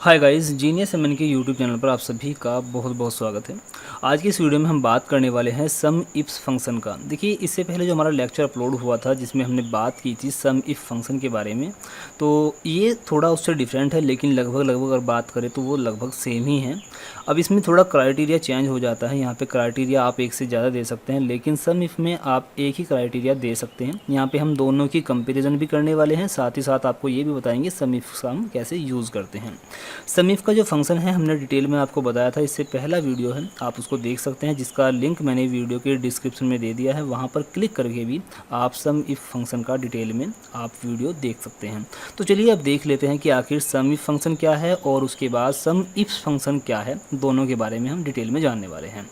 Hi guys, genius MN के YouTube channel पर आप सभी का बहुत बहुत स्वागत है। आज की इस वीडियो में हम बात करने वाले हैं सम इफ्स फंक्शन का। देखिए, इससे पहले जो हमारा लेक्चर अपलोड हुआ था जिसमें हमने बात की थी सम इफ फंक्शन के बारे में, तो ये थोड़ा उससे डिफरेंट है, लेकिन लगभग अगर बात करें तो वो लगभग सेम ही है। अब इसमें थोड़ा क्राइटेरिया चेंज हो जाता है। यहाँ पे क्राइटेरिया आप एक से ज़्यादा दे सकते हैं, लेकिन सम इफ में आप एक ही क्राइटेरिया दे सकते हैं। यहाँ पे हम दोनों की कंपेरिजन भी करने वाले हैं, साथ ही साथ आपको ये भी बताएंगे सम इफ का हम कैसे यूज़ करते हैं। सम इफ का जो फंक्शन है हमने डिटेल में आपको बताया था, इससे पहला वीडियो है, आप उसको देख सकते हैं, जिसका लिंक मैंने वीडियो के डिस्क्रिप्शन में दे दिया है। वहाँ पर क्लिक करके भी आप सम इफ फंक्शन का डिटेल में आप वीडियो देख सकते हैं। तो चलिए अब देख लेते हैं कि आखिर सम इफ फंक्शन क्या है और उसके बाद सम इफ फंक्शन क्या है, दोनों के बारे में हम डिटेल में जानने वाले हैं।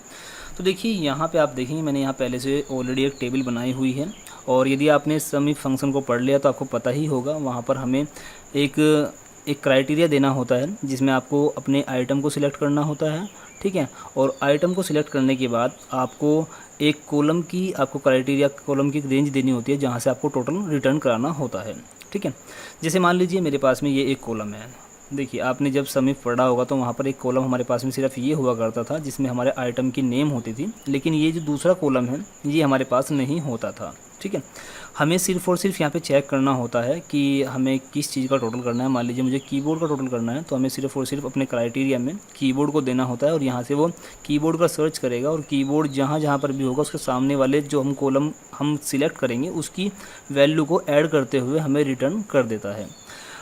तो देखिए, यहाँ पे आप देखेंगे मैंने यहाँ पहले से ऑलरेडी एक टेबल बनाई हुई है, और यदि आपने सम इफ फंक्शन को पढ़ लिया तो आपको पता ही होगा। वहाँ पर हमें एक एक क्राइटेरिया देना होता है, जिसमें आपको अपने आइटम को सिलेक्ट करना होता है, ठीक है। और आइटम को सिलेक्ट करने के बाद आपको एक कॉलम की, आपको क्राइटेरिया कॉलम की रेंज देनी होती है, जहाँ से आपको टोटल रिटर्न कराना होता है, ठीक है। जैसे मान लीजिए मेरे पास में ये एक कॉलम है। देखिए, आपने जब सम इफ पढ़ा होगा तो वहाँ पर एक कॉलम हमारे पास में सिर्फ ये हुआ करता था, जिसमें हमारे आइटम की नेम होती थी, लेकिन ये जो दूसरा कॉलम है ये हमारे पास नहीं होता था, ठीक है। हमें सिर्फ़ और सिर्फ यहाँ पे चेक करना होता है कि हमें किस चीज़ का टोटल करना है। मान लीजिए मुझे कीबोर्ड का टोटल करना है, तो हमें सिर्फ़ और सिर्फ अपने क्राइटेरिया में कीबोर्ड को देना होता है, और यहाँ से वो कीबोर्ड का सर्च करेगा, और कीबोर्ड जहाँ जहाँ पर भी होगा उसके सामने वाले जो हम कॉलम हम सिलेक्ट करेंगे उसकी वैल्यू को ऐड करते हुए हमें रिटर्न कर देता है।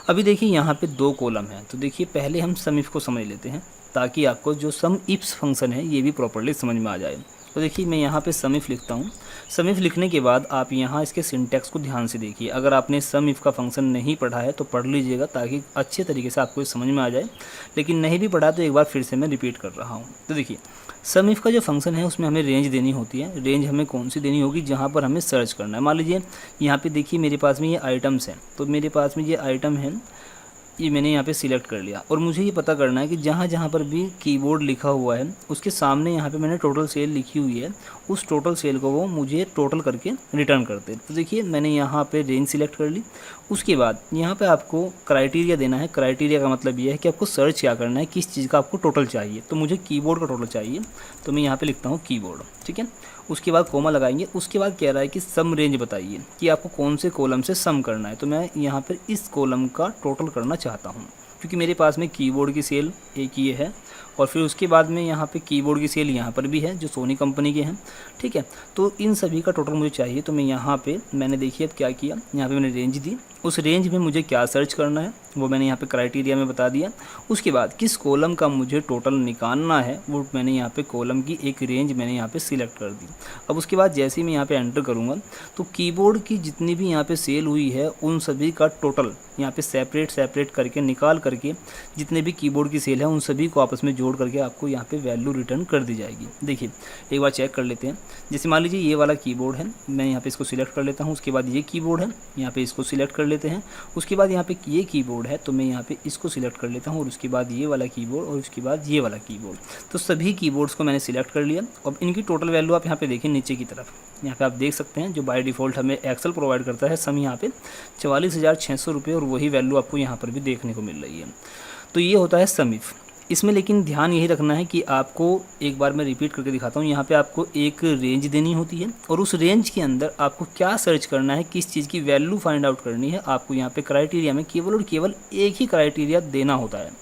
अभी देखिए, यहाँ पे दो कॉलम हैं, तो देखिए पहले हम सम इफ को समझ लेते हैं, ताकि आपको जो सम इफ्स फंक्शन है ये भी प्रॉपर्ली समझ में आ जाए। तो देखिए, मैं यहाँ पे सम इफ लिखता हूँ। सम इफ लिखने के बाद आप यहाँ इसके सिंटैक्स को ध्यान से देखिए। अगर आपने सम इफ का फंक्शन नहीं पढ़ा है तो पढ़ लीजिएगा, ताकि अच्छे तरीके से आपको समझ में आ जाए। लेकिन नहीं भी पढ़ा तो एक बार फिर से मैं रिपीट कर रहा हूँ। तो देखिए, सम इफ का जो फंक्शन है उसमें हमें रेंज देनी होती है। रेंज हमें कौन सी देनी होगी? जहाँ पर हमें सर्च करना है। मान लीजिए यहाँ पे देखिए मेरे पास में ये आइटम्स हैं, तो मेरे पास में ये आइटम है, ये मैंने यहाँ पे सिलेक्ट कर लिया, और मुझे ये पता करना है कि जहाँ जहाँ पर भी कीबोर्ड लिखा हुआ है उसके सामने यहाँ पे मैंने टोटल सेल लिखी हुई है, उस टोटल सेल को वो मुझे टोटल करके रिटर्न करते। तो देखिए, मैंने यहाँ पे रेंज सिलेक्ट कर ली। उसके बाद यहाँ पे आपको क्राइटेरिया देना है। क्राइटेरिया का मतलब ये है कि आपको सर्च क्या करना है, किस चीज़ का आपको टोटल चाहिए। तो मुझे कीबोर्ड का टोटल चाहिए, तो मैं यहाँ पर लिखता हूँ कीबोर्ड, ठीक है। उसके बाद कोमा लगाएंगे। उसके बाद कह रहा है कि सम रेंज बताइए कि आपको कौन से कॉलम से सम करना है। तो मैं यहाँ पर इस कॉलम का टोटल करना चाहता हूँ, क्योंकि मेरे पास में कीबोर्ड की सेल एक ये है, और फिर उसके बाद में यहाँ पे कीबोर्ड की सेल यहाँ पर भी है जो सोनी कंपनी के हैं, ठीक है। तो इन सभी का टोटल मुझे चाहिए। तो मैं यहाँ पे मैंने देखिए अब क्या किया, यहाँ पे मैंने रेंज दी। उस रेंज में मुझे क्या सर्च करना है वो मैंने यहाँ पे क्राइटेरिया में बता दिया। उसके बाद किस कॉलम का मुझे टोटल निकालना है वो मैंने यहाँ पे कॉलम की एक रेंज मैंने यहाँ पे सिलेक्ट कर दी। अब उसके बाद जैसे ही मैं यहाँ पे एंटर करूँगा तो कीबोर्ड की जितनी भी यहाँ पे सेल हुई है उन सभी का टोटल यहाँ पे सेपरेट करके निकाल करके जितने भी कीबोर्ड की सेल है उन सभी को आपस में जोड़ करके आपको यहाँ पे वैल्यू रिटर्न कर दी जाएगी। देखिए, एक बार चेक कर लेते हैं। जैसे मान लीजिए ये वाला कीबोर्ड है, मैं यहाँ पे इसको सिलेक्ट कर लेता हूँ। उसके बाद ये कीबोर्ड है, यहाँ पे इसको सिलेक्ट कर लेते हैं। उसके बाद यहाँ पे ये कीबोर्ड है, तो मैं यहाँ पे इसको सिलेक्ट कर लेता हूँ, और उसके बाद ये वाला कीबोर्ड, और उसके बाद ये वाला कीबोर्ड। तो सभी कीबोर्ड्स को मैंने सिलेक्ट कर लिया। अब इनकी टोटल वैल्यू आप यहाँ पे देखिए नीचे की तरफ, यहाँ पे आप देख सकते हैं जो बाय डिफ़ॉल्ट हमें एक्सेल प्रोवाइड करता है सम यहाँ पे 44,600 रुपये, और वही वैल्यू आपको यहाँ पर भी देखने को मिल रही है। तो ये होता है सम इफ। इसमें लेकिन ध्यान यही रखना है कि आपको, एक बार मैं रिपीट करके दिखाता हूँ, यहाँ पे आपको एक रेंज देनी होती है, और उस रेंज के अंदर आपको क्या सर्च करना है, किस चीज़ की वैल्यू फाइंड आउट करनी है, आपको यहाँ पे क्राइटेरिया में केवल और केवल एक ही क्राइटेरिया देना होता है,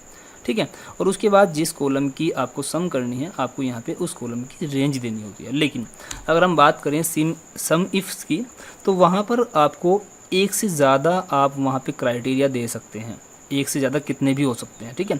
ठीक है। और उसके बाद जिस कॉलम की आपको सम करनी है आपको यहाँ पे उस कॉलम की रेंज देनी होती है। लेकिन अगर हम बात करें सम इफ्स की, तो वहाँ पर आपको एक से ज़्यादा आप वहाँ पे क्राइटेरिया दे सकते हैं। एक से ज़्यादा कितने भी हो सकते हैं, ठीक है।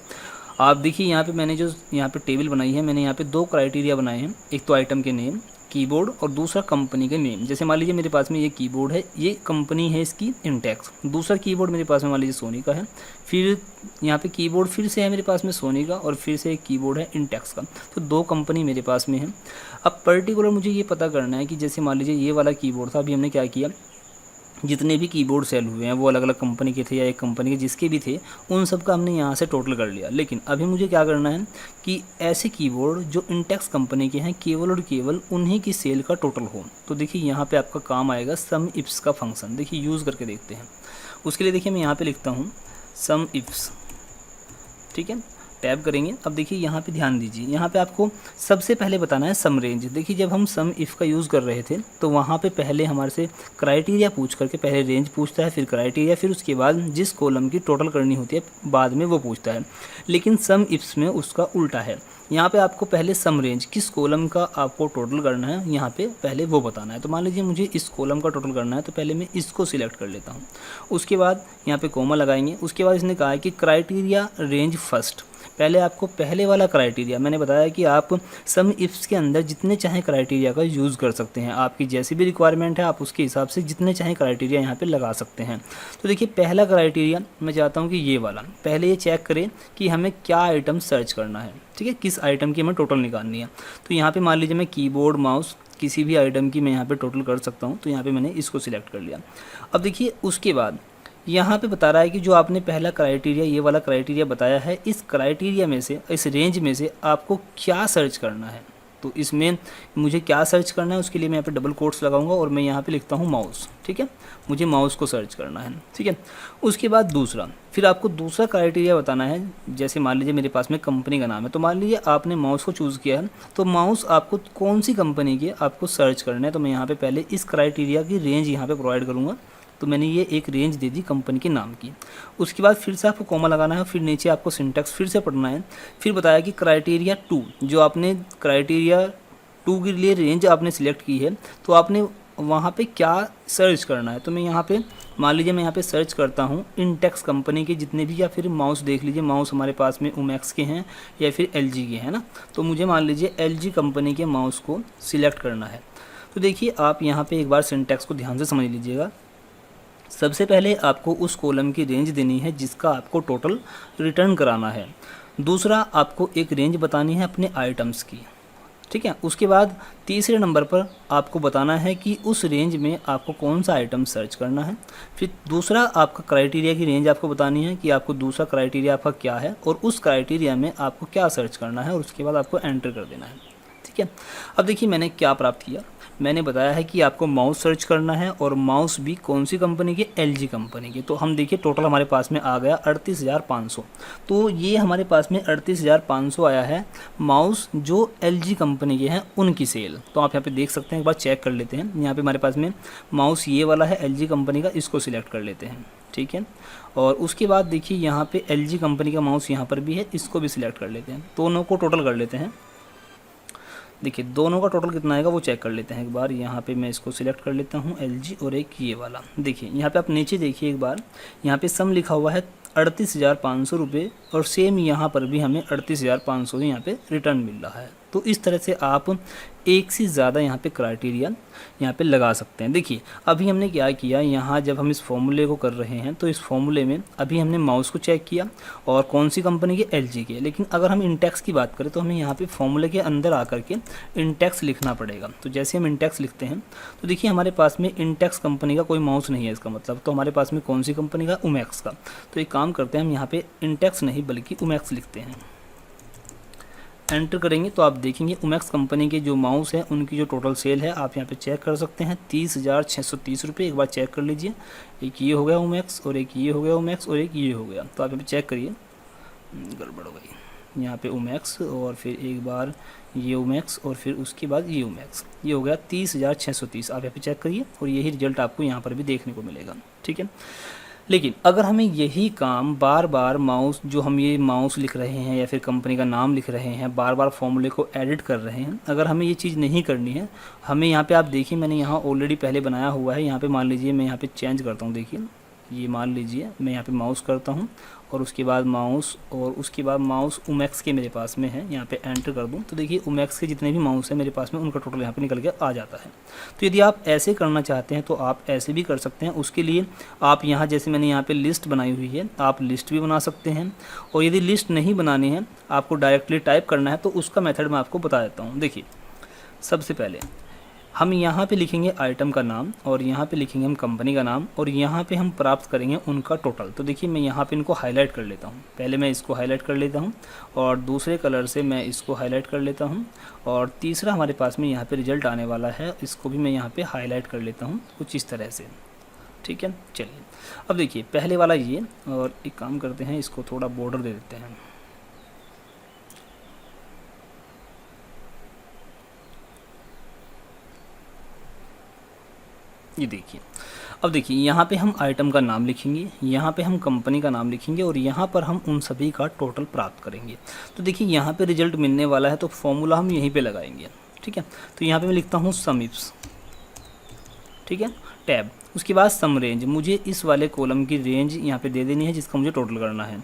आप देखिए यहाँ पे मैंने जो यहाँ पे टेबल बनाई है, मैंने यहाँ पे दो क्राइटेरिया बनाए हैं। एक तो आइटम के नेम कीबोर्ड, और दूसरा कंपनी के नेम। जैसे मान लीजिए मेरे पास में ये कीबोर्ड है, ये कंपनी है इसकी इंटेक्स। दूसरा कीबोर्ड मेरे पास में मान लीजिए सोनी का है, फिर यहाँ पे कीबोर्ड फिर से है मेरे पास में सोनी का, और फिर से एक कीबोर्ड है इंटेक्स का। तो दो कंपनी मेरे पास में है। अब पर्टिकुलर मुझे ये पता करना है कि जैसे मान लीजिए ये वाला कीबोर्ड था, अभी हमने क्या किया, जितने भी कीबोर्ड सेल हुए हैं वो अलग अलग कंपनी के थे या एक कंपनी के जिसके भी थे, उन सब का हमने यहाँ से टोटल कर लिया। लेकिन अभी मुझे क्या करना है कि ऐसे कीबोर्ड जो इंटेक्स कंपनी के हैं केवल और केवल उन्हीं की सेल का टोटल हो। तो देखिए यहाँ पे आपका काम आएगा सम इफ्स का फंक्शन। देखिए यूज़ करके देखते हैं। उसके लिए देखिए मैं यहाँ पे लिखता हूँ सम इफ्स, ठीक है, टैब करेंगे। अब देखिए यहाँ पे ध्यान दीजिए, यहाँ पे आपको सबसे पहले बताना है सम रेंज। देखिए जब हम सम इफ़ का यूज़ कर रहे थे तो वहाँ पे पहले हमारे से क्राइटेरिया पूछ करके पहले रेंज पूछता है, फिर क्राइटेरिया, फिर उसके बाद जिस कॉलम की टोटल करनी होती है बाद में वो पूछता है। लेकिन सम इफ्स में उसका उल्टा है, यहाँ पे आपको पहले सम रेंज किस कॉलम का आपको टोटल करना है यहाँ पे पहले वो बताना है। तो मान लीजिए मुझे इस कॉलम का टोटल करना है, तो पहले मैं इसको सिलेक्ट कर लेता हूँ। उसके बाद यहाँ पे कोमा लगाएंगे। उसके बाद इसने कहा है कि क्राइटेरिया रेंज फर्स्ट, पहले आपको पहले वाला क्राइटेरिया, मैंने बताया कि आप सम इफ्स के अंदर जितने चाहें क्राइटेरिया का यूज़ कर सकते हैं, आपकी जैसी भी रिक्वायरमेंट है आप उसके हिसाब से जितने चाहें क्राइटेरिया यहाँ पे लगा सकते हैं। तो देखिए पहला क्राइटेरिया मैं चाहता हूँ कि ये वाला, पहले ये चेक करें कि हमें क्या आइटम सर्च करना है, ठीक है, किस आइटम की हमें टोटल निकालनी है। तो यहाँ पर मान लीजिए मैं कीबोर्ड माउस किसी भी आइटम की मैं यहाँ पर टोटल कर सकता हूँ, तो यहाँ पर मैंने इसको सिलेक्ट कर लिया। अब देखिए उसके बाद यहाँ पे बता रहा है कि जो आपने पहला क्राइटेरिया ये वाला क्राइटेरिया बताया है, इस क्राइटेरिया में से, इस रेंज में से आपको क्या सर्च करना है। तो इसमें मुझे क्या सर्च करना है उसके लिए मैं यहाँ पे डबल कोट्स लगाऊंगा और मैं यहाँ पे लिखता हूँ माउस, ठीक है, मुझे माउस को सर्च करना है, ठीक है। उसके बाद दूसरा, फिर आपको दूसरा क्राइटेरिया बताना है। जैसे मान लीजिए मेरे पास में कंपनी का नाम है, तो मान लीजिए आपने माउस को चूज़ किया है, तो माउस आपको कौन सी कंपनी के आपको सर्च करना है। तो मैं यहाँ पे पहले इस क्राइटेरिया की रेंज यहाँ पे प्रोवाइड करूँगा। तो मैंने ये एक रेंज दे दी कंपनी के नाम की। उसके बाद फिर से आपको कॉमा लगाना है, फिर नीचे आपको सिंटैक्स फिर से पढ़ना है। फिर बताया कि क्राइटेरिया 2, जो आपने क्राइटेरिया 2 के लिए रेंज आपने सिलेक्ट की है, तो आपने वहाँ पे क्या सर्च करना है। तो मैं यहाँ पे मान लीजिए मैं यहाँ पे सर्च करता हूँ इंटेक्स कंपनी के जितने भी, या फिर माउस देख लीजिए, माउस हमारे पास में ओमेक्स के हैं या फिर LG के हैं ना, तो मुझे मान लीजिए LG कंपनी के माउस को सिलेक्ट करना है। तो देखिए आप यहाँ पे एक बार सिंटैक्स को ध्यान से समझ लीजिएगा। सबसे पहले आपको उस कॉलम की रेंज देनी है जिसका आपको टोटल रिटर्न कराना है। दूसरा आपको एक रेंज बतानी है अपने आइटम्स की, ठीक है। उसके बाद तीसरे नंबर पर आपको बताना है कि उस रेंज में आपको कौन सा आइटम सर्च करना है। फिर दूसरा आपका क्राइटेरिया की रेंज आपको बतानी है कि आपको दूसरा क्राइटेरिया आपका क्या है और उस क्राइटेरिया में आपको क्या सर्च करना है, और उसके बाद आपको एंटर कर देना है, ठीक है। अब देखिए मैंने क्या प्राप्त किया, मैंने बताया है कि आपको माउस सर्च करना है और माउस भी कौन सी कंपनी के, LG कंपनी के। तो हम देखिए टोटल हमारे पास में आ गया 38,500। तो ये हमारे पास में 38,500 आया है माउस जो LG कंपनी के हैं उनकी सेल। तो आप यहाँ पे देख सकते हैं, एक बार चेक कर लेते हैं। यहाँ पे हमारे पास में माउस ये वाला है LG कंपनी का, इसको सिलेक्ट कर लेते हैं, ठीक है। और उसके बाद देखिए यहाँ पे LG कंपनी का माउस यहाँ पर भी है, इसको भी सिलेक्ट कर लेते हैं। दोनों को टोटल कर लेते हैं। देखिए दोनों का टोटल कितना आएगा वो चेक कर लेते हैं एक बार। यहाँ पे मैं इसको सिलेक्ट कर लेता हूँ LG, और एक ये वाला। देखिए यहाँ पे आप नीचे देखिए एक बार, यहाँ पे सम लिखा हुआ है 38,500 रुपये, और सेम यहाँ पर भी हमें 38,500 ही यहाँ पे रिटर्न मिल रहा है। तो इस तरह से आप एक से ज़्यादा यहाँ पे क्राइटेरिया यहाँ पे लगा सकते हैं। देखिए अभी हमने क्या किया, यहाँ जब हम इस फॉर्मूले को कर रहे हैं तो इस फॉर्मूले में अभी हमने माउस को चेक किया और कौन सी कंपनी के, LG के। लेकिन अगर हम इंटेक्स की बात करें तो हमें यहाँ पे फॉर्मूले के अंदर आकर के इंटेक्स लिखना पड़ेगा। तो जैसे हम इंटेक्स लिखते हैं तो देखिए हमारे पास में इंटेक्स कंपनी का कोई माउस नहीं है इसका मतलब, तो हमारे पास में कौन सी कंपनी का, ओमेक्स का। तो एक काम करते हैं हम यहाँ पे इंटेक्स नहीं बल्कि ओमेक्स लिखते हैं, एंटर करेंगे तो आप देखेंगे ओमेक्स कंपनी के जो माउस है उनकी जो टोटल सेल है आप यहाँ पे चेक कर सकते हैं 30,630 रुपये। एक बार चेक कर लीजिए, एक ये हो गया ओमेक्स और एक ये हो गया ओमेक्स और एक ये हो गया। तो आप यहाँ पे चेक करिए, गड़बड़ हो गई, यहाँ पे ओमेक्स और फिर एक बार ये ओमेक्स और फिर उसके बाद ये ओमेक्स, ये हो गया 30,630। आप यहाँ पे चेक करिए और यही रिजल्ट आपको यहाँ पर भी देखने को मिलेगा, ठीक है। लेकिन अगर हमें यही काम बार बार माउस, जो हम ये माउस लिख रहे हैं या फिर कंपनी का नाम लिख रहे हैं, बार बार फॉर्मूले को एडिट कर रहे हैं, अगर हमें ये चीज़ नहीं करनी है, हमें यहाँ पे आप देखिए मैंने यहाँ ऑलरेडी पहले बनाया हुआ है। यहाँ पे मान लीजिए मैं यहाँ पे चेंज करता हूँ, देखिए ये मान लीजिए मैं यहाँ पे माउस करता हूँ और उसके बाद माउस और उसके बाद माउस ओमेक्स के मेरे पास में है, यहाँ पे एंटर कर दूँ तो देखिए ओमेक्स के जितने भी माउस हैं मेरे पास में उनका टोटल यहाँ पे निकल के आ जाता है। तो यदि आप ऐसे करना चाहते हैं तो आप ऐसे भी कर सकते हैं। उसके लिए आप यहाँ जैसे मैंने यहाँ पे लिस्ट बनाई हुई है, आप लिस्ट भी बना सकते हैं। और यदि लिस्ट नहीं बनानी है, आपको डायरेक्टली टाइप करना है, तो उसका मेथड मैं आपको बता देता हूँ। देखिए सबसे पहले हम यहाँ पे लिखेंगे आइटम का नाम और यहाँ पे लिखेंगे हम कंपनी का नाम और यहाँ पे हम प्राप्त करेंगे उनका टोटल। तो देखिए मैं यहाँ पे इनको हाईलाइट कर लेता हूँ, पहले मैं इसको हाईलाइट कर लेता हूँ और दूसरे कलर से मैं इसको हाईलाइट कर लेता हूँ और तीसरा हमारे पास में यहाँ पे रिजल्ट आने वाला है, इसको भी मैं यहाँ पे हाईलाइट कर लेता हूँ कुछ इस तरह से, ठीक है। चलिए अब देखिए पहले वाला ये, और एक काम करते हैं इसको थोड़ा बॉर्डर दे देते हैं, ये देखिए, अब देखिए यहाँ पे हम आइटम का नाम लिखेंगे, यहाँ पे हम कंपनी का नाम लिखेंगे और यहाँ पर हम उन सभी का टोटल प्राप्त करेंगे। तो देखिए यहाँ पे रिजल्ट मिलने वाला है तो फॉर्मूला हम यहीं पे लगाएंगे, ठीक है। तो यहाँ पे मैं लिखता हूँ सम इफ्स, ठीक है, टैब, उसके बाद सम रेंज, मुझे इस वाले कॉलम की रेंज यहाँ पे दे देनी है जिसका मुझे टोटल करना है।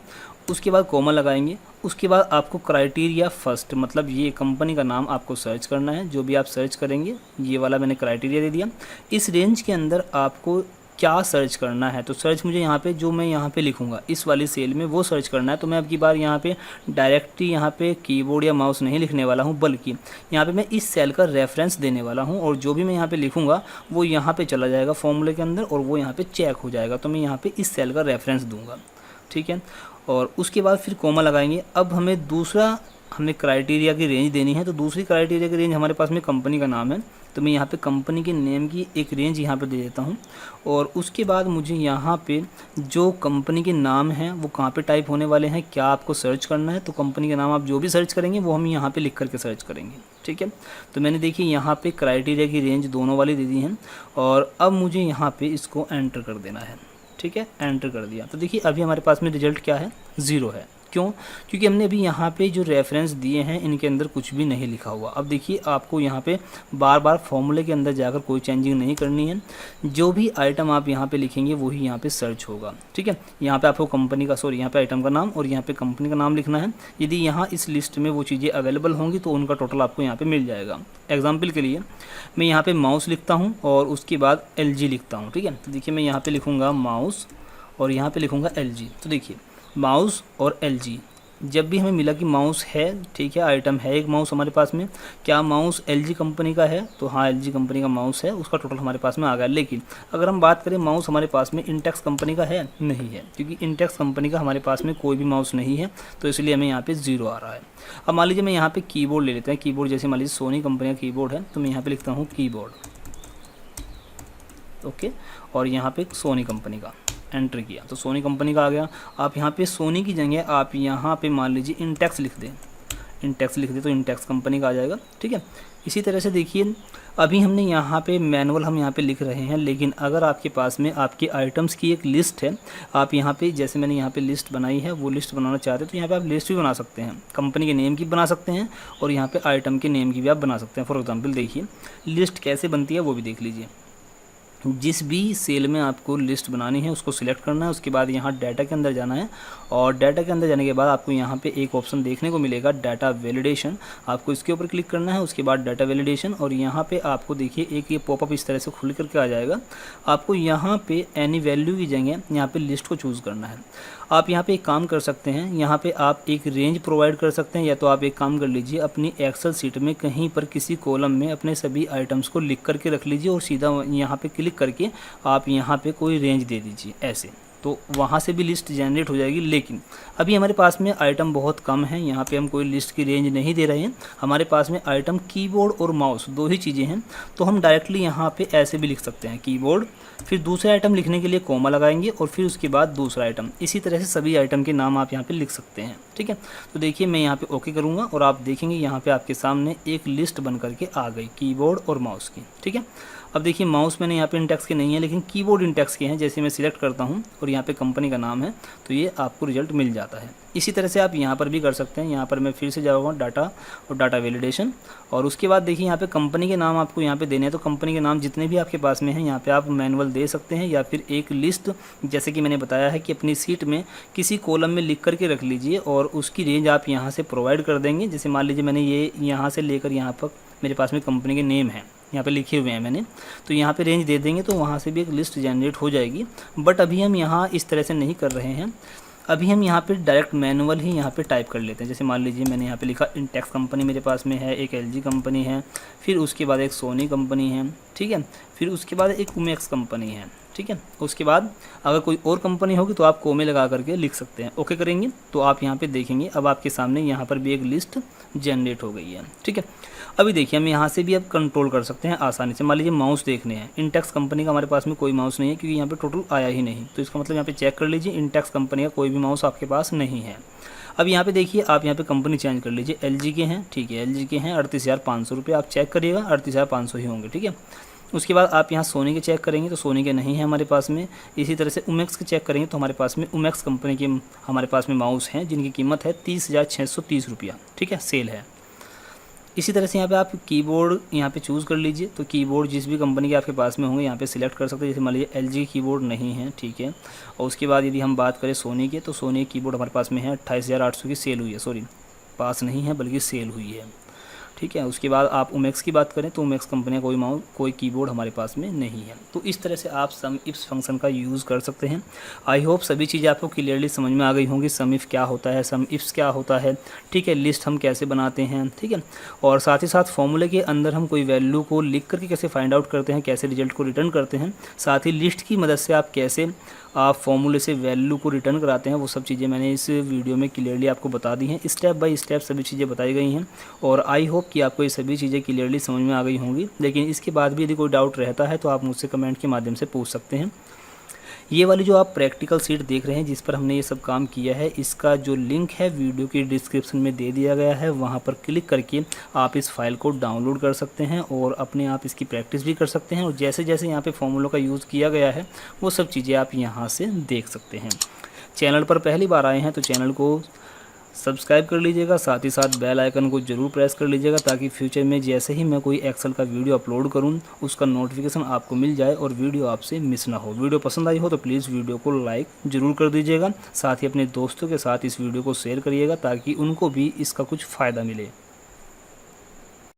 उसके बाद कोमा लगाएंगे, उसके बाद आपको क्राइटेरिया फर्स्ट, मतलब ये कंपनी का नाम आपको सर्च करना है, जो भी आप सर्च करेंगे, ये वाला मैंने क्राइटेरिया दे दिया। इस रेंज के अंदर आपको क्या सर्च करना है, तो सर्च मुझे यहाँ पे जो मैं यहाँ पे लिखूँगा इस वाली सेल में वो सर्च करना है। तो मैं अब की बार यहाँ पे डायरेक्टली यहाँ पे कीबोर्ड या माउस नहीं लिखने वाला हूँ, बल्कि यहाँ पे मैं इस सेल का रेफरेंस देने वाला हूँ और जो भी मैं यहाँ पे लिखूँगा वो यहाँ पे चला जाएगा फॉर्मूले के अंदर और वो यहाँ पे चेक हो जाएगा। तो मैं यहाँ पे इस सेल का रेफरेंस दूँगा, ठीक है। और उसके बाद फिर कोमा लगाएंगे। अब हमें क्राइटेरिया की रेंज देनी है, तो दूसरी क्राइटेरिया की रेंज हमारे पास में कंपनी का नाम है, तो मैं यहाँ पे कंपनी के नेम की एक रेंज यहाँ पे दे देता हूँ। और उसके बाद मुझे यहाँ पे जो कंपनी के नाम हैं वो कहाँ पे टाइप होने वाले हैं, क्या आपको सर्च करना है, तो कंपनी के नाम आप जो भी सर्च करेंगे वो हम यहाँ पे लिख करके सर्च करेंगे, ठीक है। तो मैंने देखिए यहाँ पे क्राइटेरिया की रेंज दोनों वाली दे दी हैं और अब मुझे यहाँ पे इसको एंटर कर देना है, ठीक है। एंटर कर दिया तो देखिए अभी हमारे पास में रिजल्ट क्या है, 0 है। क्यों? क्योंकि हमने अभी यहाँ पे जो रेफरेंस दिए हैं इनके अंदर कुछ भी नहीं लिखा हुआ। अब देखिए आपको यहाँ पे बार बार फॉर्मूले के अंदर जाकर कोई चेंजिंग नहीं करनी है, जो भी आइटम आप यहाँ पे लिखेंगे वही यहाँ पे सर्च होगा, ठीक है। यहाँ पे आपको यहाँ पे आइटम का नाम और यहाँ पे कंपनी का नाम लिखना है। यदि यहाँ इस लिस्ट में वो चीज़ें अवेलेबल होंगी तो उनका टोटल आपको यहाँ पर मिल जाएगा। एग्जाम्पल के लिए मैं यहाँ पर माउस लिखता हूँ और उसके बाद LG लिखता हूँ, ठीक है। तो देखिए मैं यहाँ पर लिखूँगा माउस और यहाँ पे लिखूँगा LG। तो देखिए माउस और LG, जब भी हमें मिला कि माउस है, ठीक है, आइटम है एक माउस हमारे पास में, क्या माउस LG कंपनी का है, तो हाँ LG कंपनी का माउस है, उसका टोटल हमारे पास में आ गया। लेकिन अगर हम बात करें माउस हमारे पास में इंटेक्स कंपनी का है, नहीं है, क्योंकि इंटेक्स कंपनी का हमारे पास में कोई भी माउस नहीं है, तो इसलिए हमें यहाँ पे 0 आ रहा है। अब मान लीजिए मैं यहाँ पे कीबोर्ड ले लेते हैं, कीबोर्ड जैसे मान लीजिए सोनी कंपनी का कीबोर्ड है, तो मैं यहाँ पे लिखता हूँ कीबोर्ड, ओके, और यहाँ पे सोनी कंपनी का एंटर किया तो सोनी कंपनी का आ गया। आप यहाँ पे सोनी की जगह आप यहाँ पे मान लीजिए इंटेक्स लिख दें, तो इंटेक्स कंपनी का आ जाएगा, ठीक है। इसी तरह से देखिए अभी हमने यहाँ पे मैनुअल हम यहाँ पे लिख रहे हैं, लेकिन अगर आपके पास में आपके आइटम्स की एक लिस्ट है, आप यहाँ पे जैसे मैंने यहाँ पे लिस्ट बनाई है वो लिस्ट बनाना चाहते हैं तो यहाँ पे आप लिस्ट भी बना सकते हैं, कंपनी के नेम की बना सकते हैं और यहाँ पे आइटम के नेम की भी आप बना सकते हैं। फॉर एग्जाम्पल देखिए लिस्ट कैसे बनती है वो भी देख लीजिए। जिस भी सेल में आपको लिस्ट बनानी है उसको सिलेक्ट करना है, उसके बाद यहाँ डाटा के अंदर जाना है और डाटा के अंदर जाने के बाद आपको यहाँ पे एक ऑप्शन देखने को मिलेगा डाटा वैलिडेशन, आपको इसके ऊपर क्लिक करना है। उसके बाद डाटा वैलिडेशन और यहाँ पे आपको देखिए एक ये पॉपअप इस तरह से खुल करके आ जाएगा। आपको यहाँ पे एनी वैल्यू की जगह यहाँ पे लिस्ट को चूज़ करना है। आप यहाँ पे एक काम कर सकते हैं, यहाँ पे आप एक रेंज प्रोवाइड कर सकते हैं, या तो आप एक काम कर लीजिए अपनी एक्सेल सीट में कहीं पर किसी कॉलम में अपने सभी आइटम्स को लिख करके रख लीजिए और सीधा यहाँ पे क्लिक करके आप यहाँ पे कोई रेंज दे दीजिए ऐसे, तो वहाँ से भी लिस्ट जनरेट हो जाएगी। लेकिन अभी हमारे पास में आइटम बहुत कम है, यहाँ पे हम कोई लिस्ट की रेंज नहीं दे रहे हैं, हमारे पास में आइटम कीबोर्ड और माउस दो ही चीज़ें हैं, तो हम डायरेक्टली यहाँ पे ऐसे भी लिख सकते हैं कीबोर्ड, फिर दूसरे आइटम लिखने के लिए कोमा लगाएंगे और फिर उसके बाद दूसरा आइटम। इसी तरह से सभी आइटम के नाम आप यहाँ पे लिख सकते हैं, ठीक है। तो देखिए मैं यहाँ पे ओके करूँगा और आप देखेंगे यहाँ पे आपके सामने एक लिस्ट बन करके आ गई कीबोर्ड और माउस की, ठीक है। अब देखिए माउस मैंने यहाँ पे इंटेक्स के नहीं है लेकिन कीबोर्ड इंटेक्स के हैं, जैसे मैं सिलेक्ट करता हूँ और यहाँ पे कंपनी का नाम है तो ये आपको रिजल्ट मिल जाता है। इसी तरह से आप यहाँ पर भी कर सकते हैं। यहाँ पर मैं फिर से जाऊँगा डाटा और डाटा वैलिडेशन और उसके बाद देखिए यहाँ पे कंपनी के नाम आपको यहाँ पे देने हैं, तो कंपनी के नाम जितने भी आपके पास में हैं यहाँ पे आप मैनुअल दे सकते हैं या फिर एक लिस्ट जैसे कि मैंने बताया है कि अपनी सीट में किसी कॉलम में लिख करके रख लीजिए और उसकी रेंज आप यहाँ से प्रोवाइड कर देंगे। जैसे मान लीजिए मैंने ये यहाँ से लेकर यहाँ पर मेरे पास में कंपनी के नेम हैं यहाँ पे लिखे हुए हैं मैंने, तो यहाँ पे रेंज दे देंगे तो वहाँ से भी एक लिस्ट जनरेट हो जाएगी। बट अभी हम यहाँ इस तरह से नहीं कर रहे हैं, अभी हम यहाँ पे डायरेक्ट मैनुअल ही यहाँ पे टाइप कर लेते हैं। जैसे मान लीजिए मैंने यहाँ पे लिखा इंटेक्स कंपनी मेरे पास में है, एक LG कंपनी है, फिर उसके बाद एक सोनी कंपनी है, ठीक है, फिर उसके बाद एक उमेक्स कंपनी है, ठीक है। उसके बाद अगर कोई और कंपनी होगी तो आप कोमे लगा करके लिख सकते हैं। ओके करेंगे तो आप यहाँ पे देखेंगे अब आपके सामने यहाँ पर भी एक लिस्ट जनरेट हो गई है, ठीक है। अभी देखिए हम यहाँ से भी अब कंट्रोल कर सकते हैं आसानी से। मान लीजिए माउस देखने हैं, इंटेक्स कंपनी का हमारे पास में कोई माउस नहीं है क्योंकि यहाँ पे टोटल आया ही नहीं, तो इसका मतलब यहाँ पे चेक कर लीजिए इंटेक्स कंपनी का कोई भी माउस आपके पास नहीं है। अब यहाँ पे देखिए आप यहाँ पे कंपनी चेंज कर लीजिए, LG के हैं, ठीक है, LG के हैं 38,500 रुपये, आप चेक करिएगा 38,500 ही होंगे, ठीक है। उसके बाद आप यहाँ सोनी के चेक करेंगे तो सोनी के नहीं है हमारे पास में। इसी तरह से उमेक्स के चेक करेंगे तो हमारे पास में उमेक्स कंपनी के हमारे पास में माउस हैं जिनकी कीमत है 30,630 रुपया, ठीक है, सेल है। इसी तरह से यहाँ पे आप कीबोर्ड यहाँ पे चूज़ कर लीजिए। तो कीबोर्ड जिस भी कंपनी के आपके पास में होंगे यहाँ पे सिलेक्ट कर सकते हैं। जैसे मान लीजिए एलजी कीबोर्ड नहीं है, ठीक है। और उसके बाद यदि हम बात करें सोनी के, तो सोनी कीबोर्ड हमारे पास में है 28,800 की सेल हुई है, सॉरी पास नहीं है बल्कि सेल हुई है, ठीक है। उसके बाद आप उमेक्स की बात करें तो उमेक्स कंपनी का कोई कीबोर्ड हमारे पास में नहीं है। तो इस तरह से आप सम इफ्स फंक्शन का यूज़ कर सकते हैं। आई होप सभी चीज़ें आपको क्लियरली समझ में आ गई होंगी। सम इफ क्या होता है, सम इफ्स क्या होता है, ठीक है, लिस्ट हम कैसे बनाते हैं, ठीक है, और साथ ही साथ फॉर्मूले के अंदर हम कोई वैल्यू को लिख करके कैसे फाइंड आउट करते हैं, कैसे रिजल्ट को रिटर्न करते हैं, साथ ही लिस्ट की मदद से आप कैसे आप फॉर्मूले से वैल्यू को रिटर्न कराते हैं, वो सब चीज़ें मैंने इस वीडियो में क्लियरली आपको बता दी हैं। स्टेप बाय स्टेप सभी चीज़ें बताई गई हैं और आई होप कि आपको ये सभी चीज़ें क्लियरली समझ में आ गई होंगी। लेकिन इसके बाद भी यदि कोई डाउट रहता है तो आप मुझसे कमेंट के माध्यम से पूछ सकते हैं। ये वाली जो आप प्रैक्टिकल सीट देख रहे हैं जिस पर हमने ये सब काम किया है, इसका जो लिंक है वीडियो की डिस्क्रिप्शन में दे दिया गया है। वहाँ पर क्लिक करके आप इस फाइल को डाउनलोड कर सकते हैं और अपने आप इसकी प्रैक्टिस भी कर सकते हैं। और जैसे जैसे यहाँ पे फॉर्मूलों का यूज़ किया गया है वो सब चीज़ें आप यहाँ से देख सकते हैं। चैनल पर पहली बार आए हैं तो चैनल को सब्सक्राइब कर लीजिएगा, साथ ही साथ बेल आइकन को ज़रूर प्रेस कर लीजिएगा ताकि फ्यूचर में जैसे ही मैं कोई एक्सेल का वीडियो अपलोड करूं उसका नोटिफिकेशन आपको मिल जाए और वीडियो आपसे मिस ना हो। वीडियो पसंद आई हो तो प्लीज़ वीडियो को लाइक ज़रूर कर दीजिएगा। साथ ही अपने दोस्तों के साथ इस वीडियो को शेयर करिएगा ताकि उनको भी इसका कुछ फ़ायदा मिले।